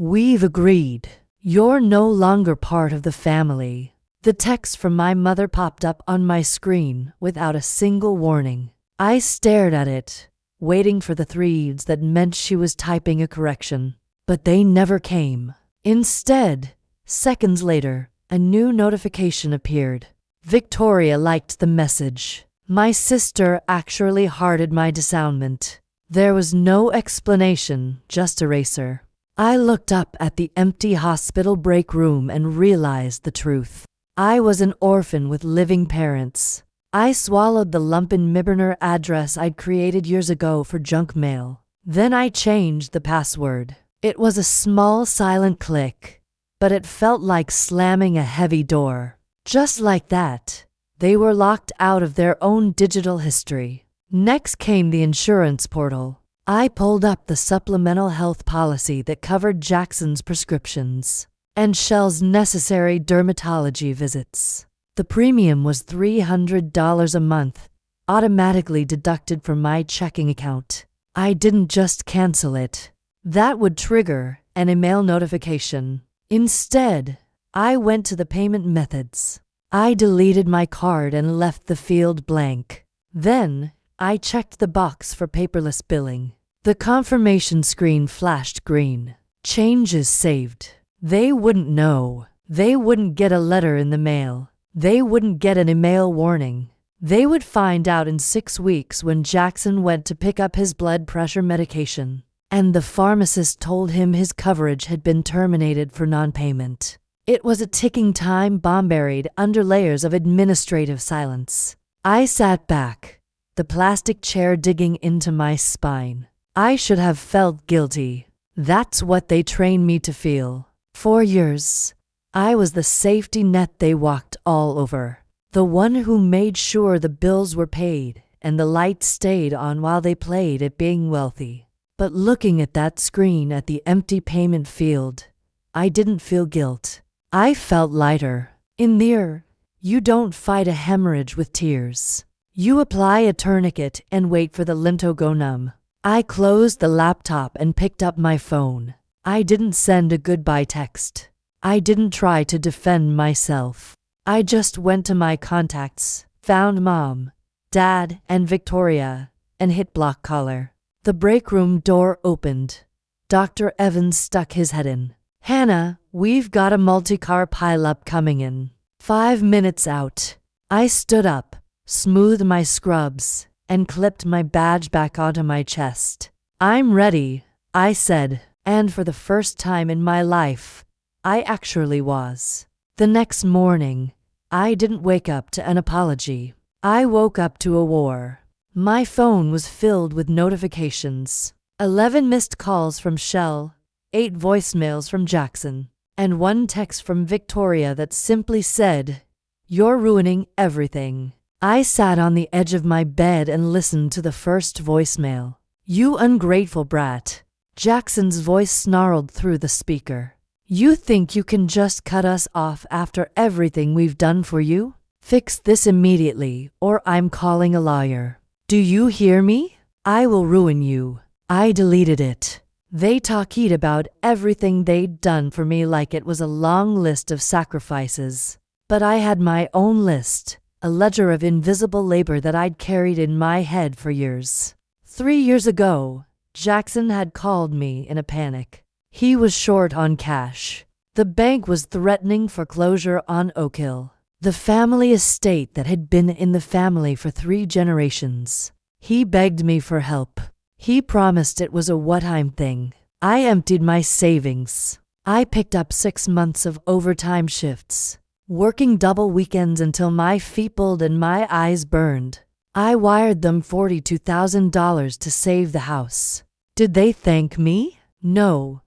We've agreed. You're no longer part of the family." The text from my mother popped up on my screen without a single warning. I stared at it, waiting for the threads that meant she was typing a correction. But they never came. Instead, seconds later, a new notification appeared. Victoria liked the message. My sister actually hearted my disownment. There was no explanation, just eraser. I looked up at the empty hospital break room and realized the truth. I was an orphan with living parents. I swallowed the Lumpen Mibberner address I'd created years ago for junk mail. Then I changed the password. It was a small silent click, but it felt like slamming a heavy door. Just like that, they were locked out of their own digital history. Next came the insurance portal. I pulled up the supplemental health policy that covered Jackson's prescriptions and Shell's necessary dermatology visits. The premium was $300 a month, automatically deducted from my checking account. I didn't just cancel it. That would trigger an email notification. Instead, I went to the payment methods. I deleted my card and left the field blank. Then, I checked the box for paperless billing. The confirmation screen flashed green. Changes saved. They wouldn't know. They wouldn't get a letter in the mail. They wouldn't get an email warning. They would find out in 6 weeks when Jackson went to pick up his blood pressure medication, and the pharmacist told him his coverage had been terminated for non-payment. It was a ticking time bomb buried under layers of administrative silence. I sat back, the plastic chair digging into my spine. I should have felt guilty. That's what they trained me to feel. For years, I was the safety net they walked all over. The one who made sure the bills were paid and the lights stayed on while they played at being wealthy. But looking at that screen at the empty payment field, I didn't feel guilt. I felt lighter. In there, you don't fight a hemorrhage with tears. You apply a tourniquet and wait for the lymph to go numb. I closed the laptop and picked up my phone. I didn't send a goodbye text. I didn't try to defend myself. I just went to my contacts, found Mom, Dad, and Victoria, and hit block caller. The break room door opened. Dr. Evans stuck his head in. "Hannah, we've got a multi-car pileup coming in." 5 minutes out. I stood up, smoothed my scrubs, and clipped my badge back onto my chest. "I'm ready," I said, and for the first time in my life, I actually was. The next morning, I didn't wake up to an apology. I woke up to a war. My phone was filled with notifications. 11 missed calls from Shell, 8 voicemails from Jackson, and 1 text from Victoria that simply said, "You're ruining everything." I sat on the edge of my bed and listened to the first voicemail. "You ungrateful brat." Jackson's voice snarled through the speaker. "You think you can just cut us off after everything we've done for you? Fix this immediately, or I'm calling a lawyer. Do you hear me? I will ruin you." I deleted it. They talked about everything they'd done for me like it was a long list of sacrifices. But I had my own list. A ledger of invisible labor that I'd carried in my head for years. 3 years ago, Jackson had called me in a panic. He was short on cash. The bank was threatening foreclosure on Oak Hill, the family estate that had been in the family for 3 generations. He begged me for help. He promised it was a one-time thing. I emptied my savings. I picked up 6 months of overtime shifts, working double weekends until my feet pulled and my eyes burned. I wired them $42,000 to save the house. Did they thank me? No.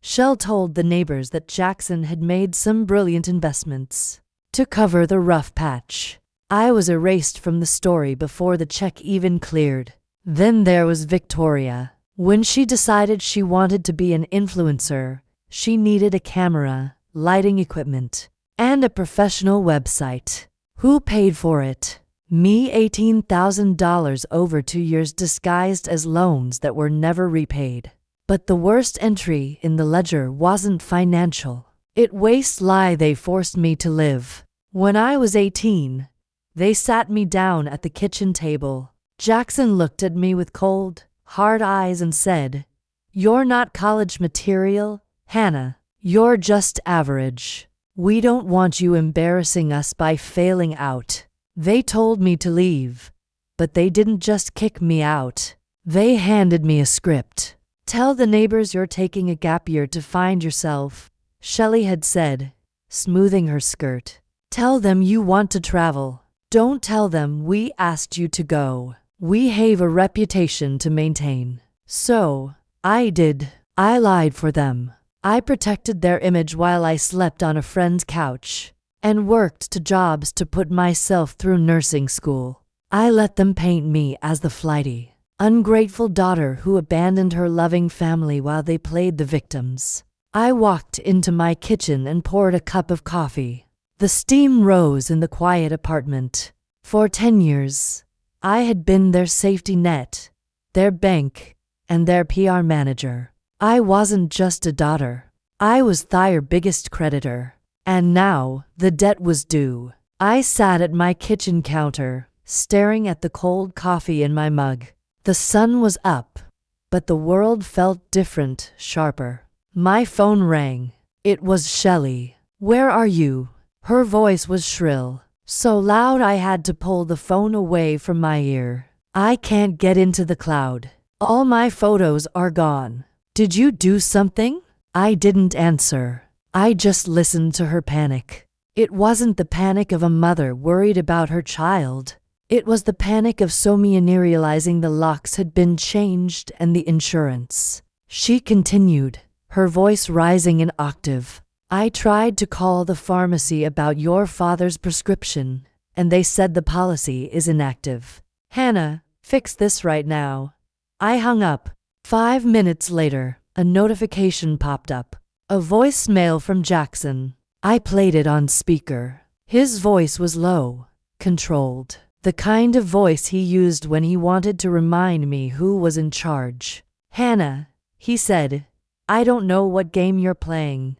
Shell told the neighbors that Jackson had made some brilliant investments to cover the rough patch. I was erased from the story before the check even cleared. Then there was Victoria. When she decided she wanted to be an influencer, she needed a camera, lighting equipment, and a professional website. Who paid for it? Me. $18,000 over 2 years disguised as loans that were never repaid. But the worst entry in the ledger wasn't financial. It was lie they forced me to live. When I was 18, they sat me down at the kitchen table. Jackson looked at me with cold, hard eyes and said, "You're not college material, Hannah. You're just average. We don't want you embarrassing us by failing out." They told me to leave, but they didn't just kick me out. They handed me a script. "Tell the neighbors you're taking a gap year to find yourself," Shelley had said, smoothing her skirt. "Tell them you want to travel. Don't tell them we asked you to go. We have a reputation to maintain." So, I did. I lied for them. I protected their image while I slept on a friend's couch and worked 2 jobs to put myself through nursing school. I let them paint me as the flighty, ungrateful daughter who abandoned her loving family while they played the victims. I walked into my kitchen and poured a cup of coffee. The steam rose in the quiet apartment. For 10 years, I had been their safety net, their bank, and their PR manager. I wasn't just a daughter. I was their biggest creditor. And now, the debt was due. I sat at my kitchen counter, staring at the cold coffee in my mug. The sun was up, but the world felt different, sharper. My phone rang. It was Shelley. "Where are you?" Her voice was shrill, so loud I had to pull the phone away from my ear. "I can't get into the cloud. All my photos are gone. Did you do something?" I didn't answer. I just listened to her panic. It wasn't the panic of a mother worried about her child. It was the panic of Somian realizing the locks had been changed and the insurance. She continued, her voice rising an octave. "I tried to call the pharmacy about your father's prescription, and they said the policy is inactive. Hannah, fix this right now." I hung up. 5 minutes later, a notification popped up. A voicemail from Jackson. I played it on speaker. His voice was low, controlled. The kind of voice he used when he wanted to remind me who was in charge. "Hannah," he said, "I don't know what game you're playing,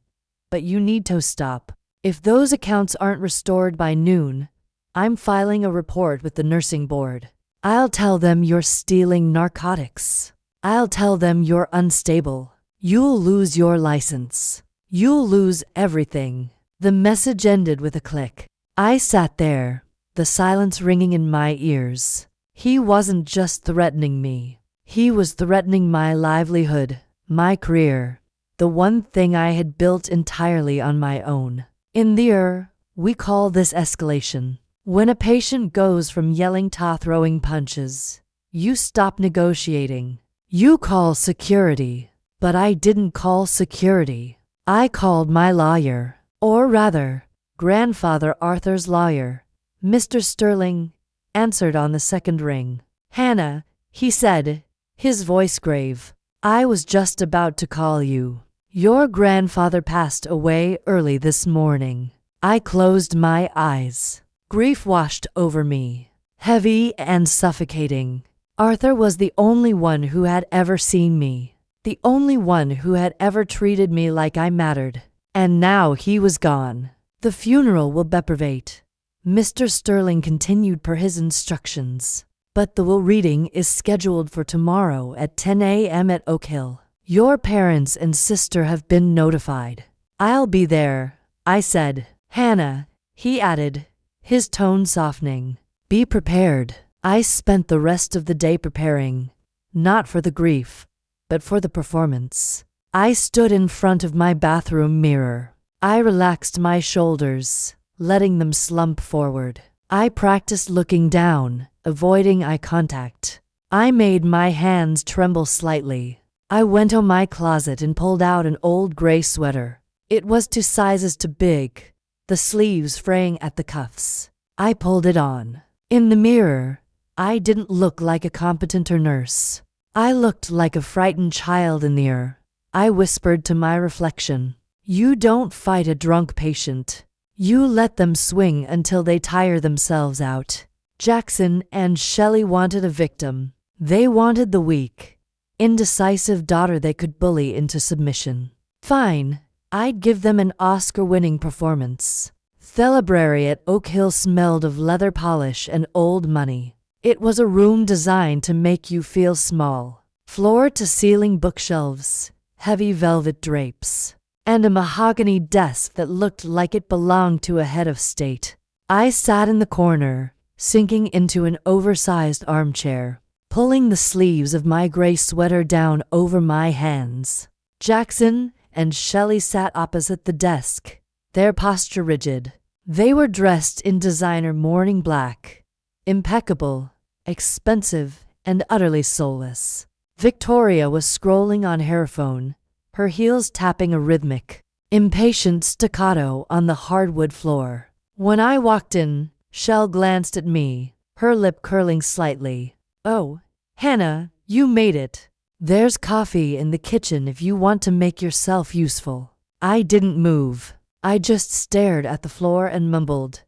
but you need to stop. If those accounts aren't restored by noon, I'm filing a report with the nursing board. I'll tell them you're stealing narcotics. I'll tell them you're unstable. You'll lose your license. You'll lose everything." The message ended with a click. I sat there, the silence ringing in my ears. He wasn't just threatening me. He was threatening my livelihood, my career, the one thing I had built entirely on my own. In the we call this escalation. When a patient goes from yelling to throwing punches, you stop negotiating. You call security. But I didn't call security. I called my lawyer. Or rather, grandfather Arthur's lawyer. Mr. Sterling answered on the second ring. "Hannah," he said, his voice grave, "I was just about to call you. Your grandfather passed away early this morning." I closed my eyes. Grief washed over me, heavy and suffocating. Arthur was the only one who had ever seen me, the only one who had ever treated me like I mattered. And now he was gone. "The funeral will be private," Mr. Sterling continued per his instructions. "But the will reading is scheduled for tomorrow at 10 a.m. at Oak Hill. Your parents and sister have been notified." "I'll be there," I said. "Hannah," he added, his tone softening, "be prepared." I spent the rest of the day preparing, not for the grief, but for the performance. I stood in front of my bathroom mirror. I relaxed my shoulders, letting them slump forward. I practiced looking down, avoiding eye contact. I made my hands tremble slightly. I went to my closet and pulled out an old gray sweater. It was 2 sizes too big, the sleeves fraying at the cuffs. I pulled it on. In the mirror, I didn't look like a competent nurse. I looked like a frightened child in the air. I whispered to my reflection, "You don't fight a drunk patient. You let them swing until they tire themselves out." Jackson and Shelley wanted a victim. They wanted the weak, indecisive daughter they could bully into submission. Fine, I'd give them an Oscar-winning performance. The library at Oak Hill smelled of leather polish and old money. It was a room designed to make you feel small. Floor-to-ceiling bookshelves, heavy velvet drapes, and a mahogany desk that looked like it belonged to a head of state. I sat in the corner, sinking into an oversized armchair, pulling the sleeves of my gray sweater down over my hands. Jackson and Shelley sat opposite the desk, their posture rigid. They were dressed in designer morning black, impeccable, expensive, and utterly soulless. Victoria was scrolling on her phone, her heels tapping a rhythmic, impatient staccato on the hardwood floor. When I walked in, Shell glanced at me, her lip curling slightly. "Oh, Hannah, you made it. There's coffee in the kitchen if you want to make yourself useful." I didn't move. I just stared at the floor and mumbled,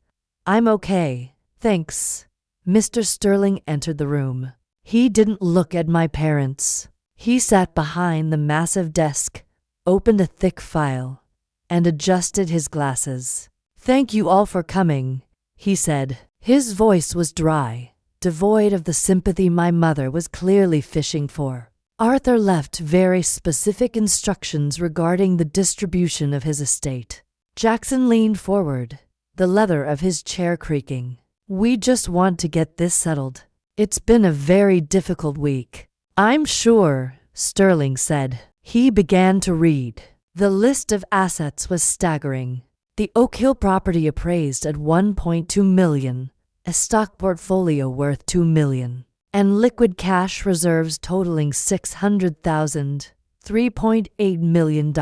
"I'm okay, thanks." Mr. Sterling entered the room. He didn't look at my parents. He sat behind the massive desk, opened a thick file, and adjusted his glasses. "Thank you all for coming," he said. His voice was dry, devoid of the sympathy my mother was clearly fishing for. Arthur left very specific instructions regarding the distribution of his estate. Jackson leaned forward, the leather of his chair creaking. "We just want to get this settled. It's been a very difficult week." "I'm sure," Sterling said. He began to read. The list of assets was staggering. The Oak Hill property appraised at $1.2 million, a stock portfolio worth $2 million, and liquid cash reserves totaling $600,000, $3.8 million.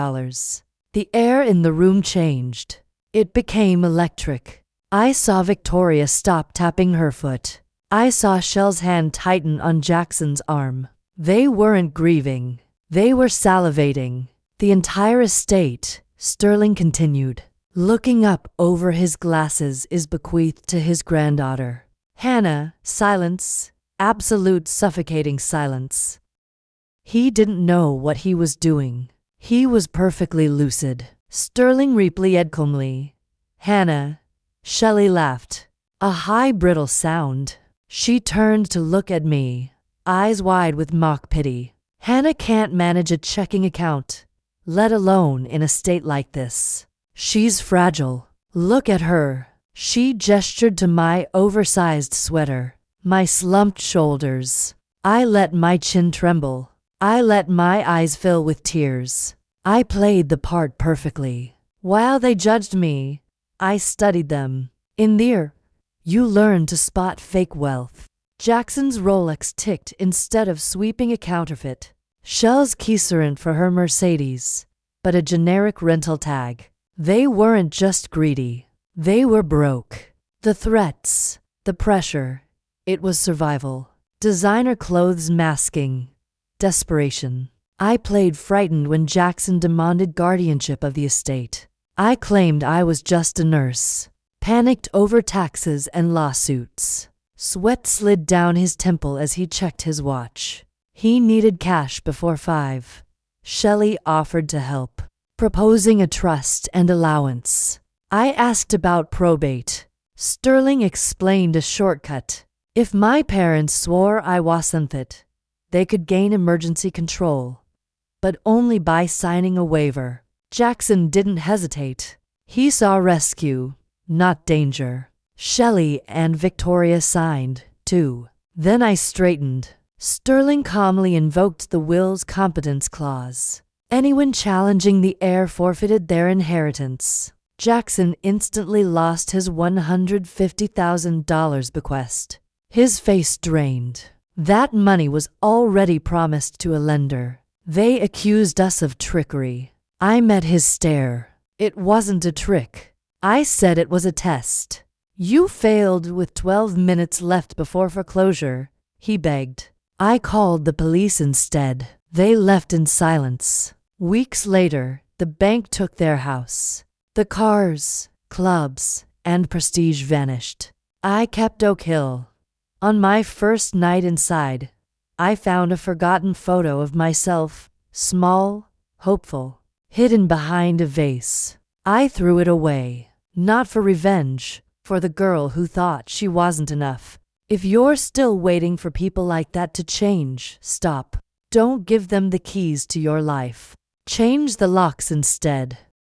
The air in the room changed. It became electric. I saw Victoria stop tapping her foot. I saw Shell's hand tighten on Jackson's arm. They weren't grieving. They were salivating. "The entire estate," Sterling continued, looking up over his glasses, "is bequeathed to his granddaughter." Hannah, silence, absolute suffocating silence. He didn't know what he was doing. He was perfectly lucid. Sterling replied calmly, "Hannah." Shelley laughed. A high, brittle sound. She turned to look at me, eyes wide with mock pity. "Hannah can't manage a checking account, let alone in a state like this. She's fragile. Look at her." She gestured to my oversized sweater, my slumped shoulders. I let my chin tremble. I let my eyes fill with tears. I played the part perfectly. While they judged me, I studied them. In there, you learn to spot fake wealth. Jackson's Rolex ticked instead of sweeping a counterfeit. Shell's Keyserant for her Mercedes, but a generic rental tag. They weren't just greedy. They were broke. The threats, the pressure, it was survival. Designer clothes masking desperation. I played frightened when Jackson demanded guardianship of the estate. I claimed I was just a nurse, panicked over taxes and lawsuits. Sweat slid down his temple as he checked his watch. He needed cash before 5. Shelley offered to help, proposing a trust and allowance. I asked about probate. Sterling explained a shortcut. If my parents swore I wasn't fit, they could gain emergency control, but only by signing a waiver. Jackson didn't hesitate. He saw rescue, not danger. Shelley and Victoria signed, too. Then I straightened. Sterling calmly invoked the will's competence clause. Anyone challenging the heir forfeited their inheritance. Jackson instantly lost his $150,000 bequest. His face drained. That money was already promised to a lender. They accused us of trickery. I met his stare. It wasn't a trick. I said it was a test. "You failed with 12 minutes left before foreclosure," he begged. I called the police instead. They left in silence. Weeks later, the bank took their house. The cars, clubs, and prestige vanished. I kept Oak Hill. On my first night inside, I found a forgotten photo of myself, small, hopeful, hidden behind a vase. I threw it away, not for revenge, for the girl who thought she wasn't enough. If you're still waiting for people like that to change, stop. Don't give them the keys to your life. Change the locks instead.